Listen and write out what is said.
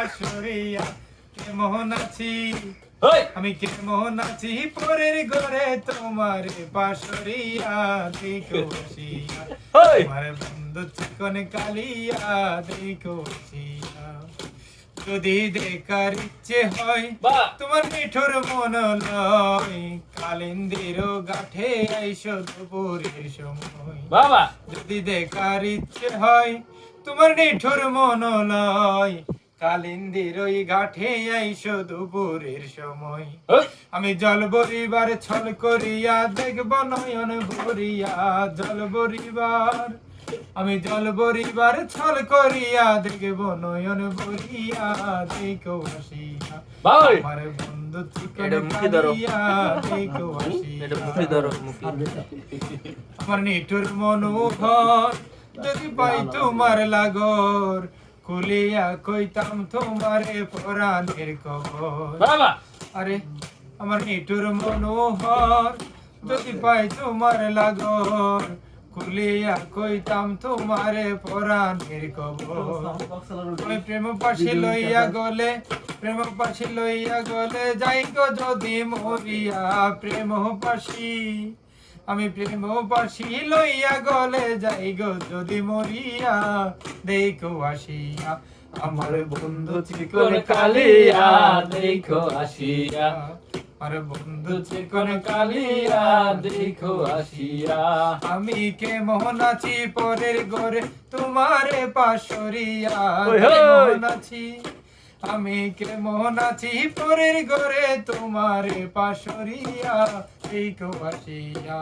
পাশরিয়া কেমন আছি আমি কেমন আছি পরের ঘরে তোমার পাশরিয়া দেখো বসিয়া তোমার বন্ধু চিকন কালিয়া দেখো বসিয়া যদি দেখার ইচ্ছে হয় তোমার মিঠুর মন লয় কালিন্দির গাঠে আইসো দুপুরের সময় বাবা যদি দেখার ইচ্ছে হয় তোমার নিঠুর মন লয় কালিন্দির ওই ঘাটে আইসো দুপুরের সময় আমি জল বরিবার ছল করিয়া দেখব নয়ন ভরিয়া জল বরিবার আমি জল বরিবার ছল করিয়া দেখব নয়ন ভরিয়া দেখো আসিয়া আমার বন্ধু চিকন কালিয়া দেখো আসিয়া আমার নিঠুর মনোহর যদি পাই তোমার লাগর খুলিয়া কইতাম তোমারে পরাণের খবর আরে আমার নিঠুর মনোহর যদি পাই তোমার লাগর খুলিয়া কইতাম তোমারে পরাণের খবর আমি প্রেম পাশি লইয়া গলে প্রেম পাশি লইয়া গলে যাই গো যদি মরিয়া প্রেম পাশি আমি প্রেম পাশি লইয়া গলে যাই গো যদি মরিয়া দেখো আসিয়া আমার বন্ধু চিকন কালিয়া দেখো আসিয়া আমার বন্ধু চিকন কালিয়া দেখো আসিয়া আমি কেমন আছি পরের ঘরে তোমারে পাশরিয়া কেমন আছি আমি কেমন আছি পরের ঘরে তোমারে পাশরিয়া দেখো আসিয়া